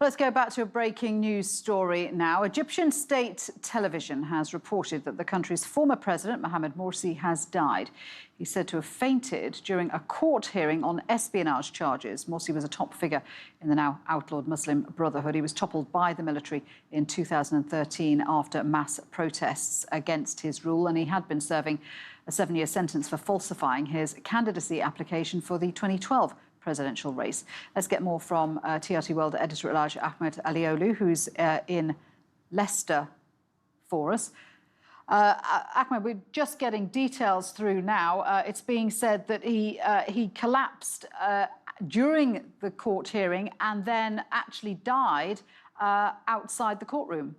Let's go back to a breaking news story now. Egyptian state television has reported that the country's former president, Mohammed Morsi, has died. He's said to have fainted during a court hearing on espionage charges. Morsi was a top figure in the now outlawed Muslim Brotherhood. He was toppled by the military in 2013 after mass protests against his rule, and he had been serving a 7-year sentence for falsifying his candidacy application for the 2012 presidential race. Let's get more from TRT World Editor-at-Large Ahmet Alioglu, who's in Leicester for us. Ahmed, we're just getting details through now. It's being said that he collapsed during the court hearing and then actually died outside the courtroom.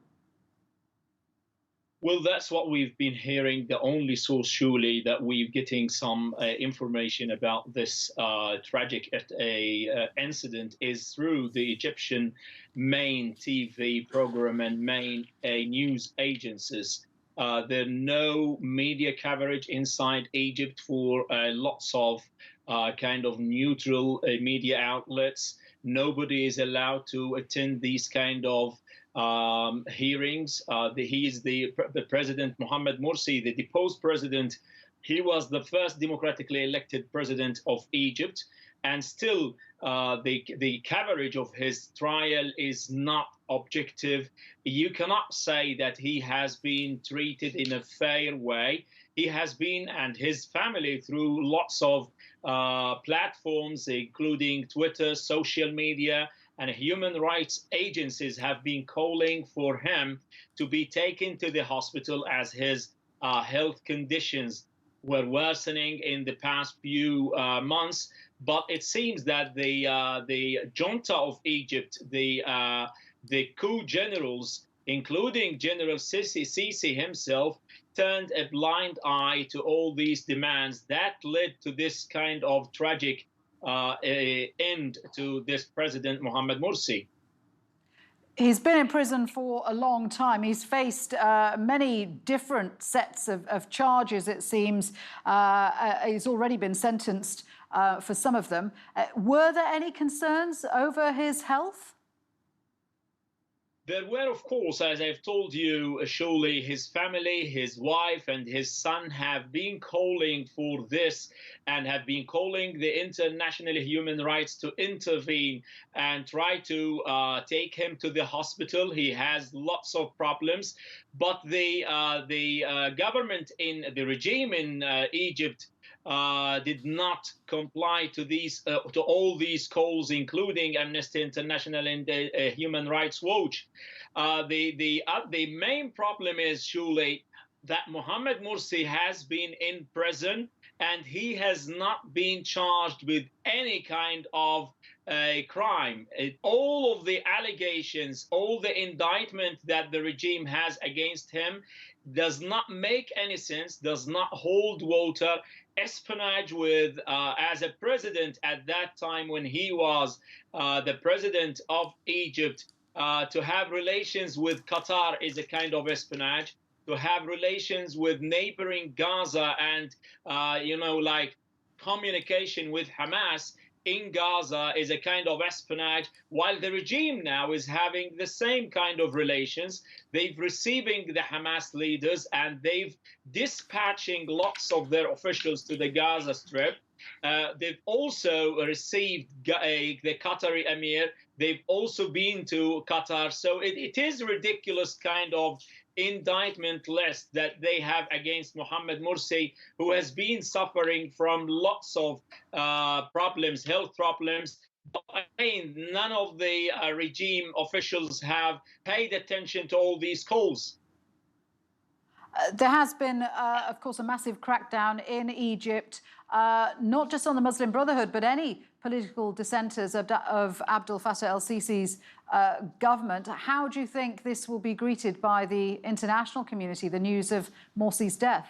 Well, that's what we've been hearing. The only source, surely, that we're getting some information about this tragic incident is through the Egyptian main TV program and main news agencies. There are no media coverage inside Egypt for lots of kind of neutral media outlets. Nobody is allowed to attend these kind of hearings. He is the President Mohammed Morsi, the deposed president. He was the first democratically elected president of Egypt, and still the coverage of his trial is not objective. You cannot say that he has been treated in a fair way. He has been, and his family, through lots of platforms, including Twitter, social media, and human rights agencies, have been calling for him to be taken to the hospital as his health conditions were worsening in the past few months. But it seems that the junta of Egypt, the coup generals, including General Sisi himself, turned a blind eye to all these demands that led to this kind of tragic end to this President Mohammed Morsi. He's been in prison for a long time. He's faced many different sets of charges, it seems. He's already been sentenced for some of them. Were there any concerns over his health? There were, of course, as I've told you, surely his family, his wife and his son have been calling for this and have been calling the international human rights to intervene and try to take him to the hospital. He has lots of problems, but the government in the regime in Egypt did not comply to these to all these calls, including Amnesty International and Human Rights Watch. The main problem is surely that Mohammed Morsi has been in prison and he has not been charged with any kind of crime. All of the allegations, all the indictment that the regime has against him does not make any sense, does not hold water. Espionage with, as a president at that time when he was the president of Egypt, to have relations with Qatar is a kind of espionage. To have relations with neighboring Gaza and, like communication with Hamas in Gaza is a kind of espionage, while the regime now is having the same kind of relations. They've receiving the Hamas leaders and they've dispatching lots of their officials to the Gaza Strip. They've also received the Qatari Emir. They've also been to Qatar. So it is a ridiculous kind of indictment list that they have against Mohammed Morsi, who has been suffering from lots of problems, health problems. But again, none of the regime officials have paid attention to all these calls. There has been, of course, a massive crackdown in Egypt, not just on the Muslim Brotherhood, but any political dissenters of Abdel Fattah el-Sisi's government. How do you think this will be greeted by the international community, the news of Morsi's death?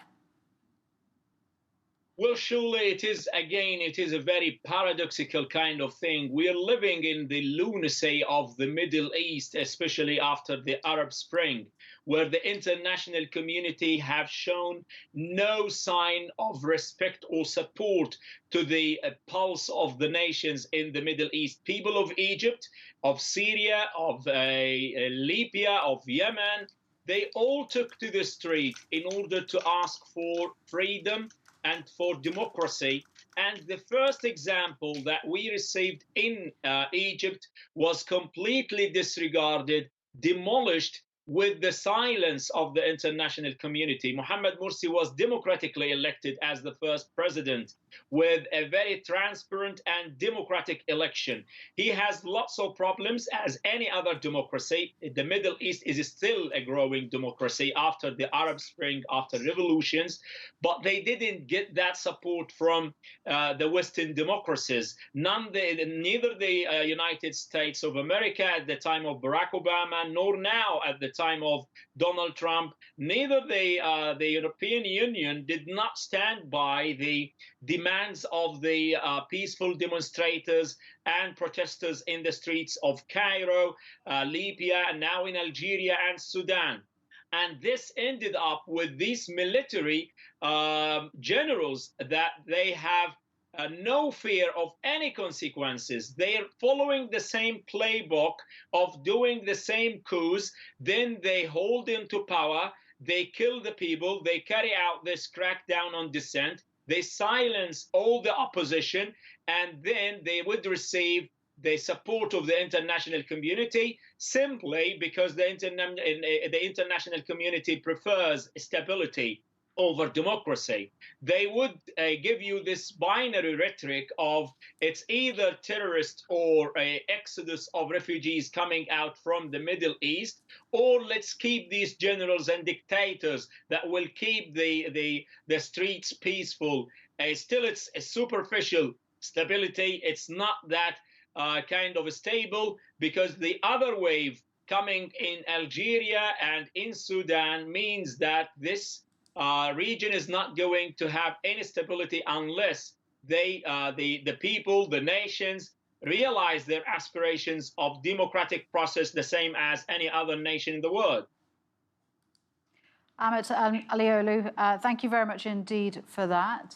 Well, surely it is, again, it is a very paradoxical kind of thing. We are living in the lunacy of the Middle East, especially after the Arab Spring, where the international community have shown no sign of respect or support to the pulse of the nations in the Middle East. People of Egypt, of Syria, of Libya, of Yemen, they all took to the street in order to ask for freedom and for democracy. And the first example that we received in Egypt was completely disregarded, demolished with the silence of the international community. Mohammed Morsi was democratically elected as the first president with a very transparent and democratic election. He has lots of problems as any other democracy. The Middle East is still a growing democracy after the Arab Spring, after revolutions, but they didn't get that support from the Western democracies. Neither the United States of America at the time of Barack Obama, nor now at the time of Donald Trump, neither the European Union did not stand by the demands of the peaceful demonstrators and protesters in the streets of Cairo, Libya, and now in Algeria and Sudan. And this ended up with these military generals that they have no fear of any consequences. They are following the same playbook of doing the same coups. Then they hold into power. They kill the people. They carry out this crackdown on dissent. They silence all the opposition. And then they would receive the support of the international community simply because the international community prefers stability over democracy. They would give you this binary rhetoric of it's either terrorist or an exodus of refugees coming out from the Middle East, or let's keep these generals and dictators that will keep the streets peaceful. Still, it's a superficial stability. It's not that kind of stable, because the other wave coming in Algeria and in Sudan means that this region is not going to have any stability unless the people, the nations, realize their aspirations of democratic process the same as any other nation in the world. Ahmet Alioglu, thank you very much indeed for that.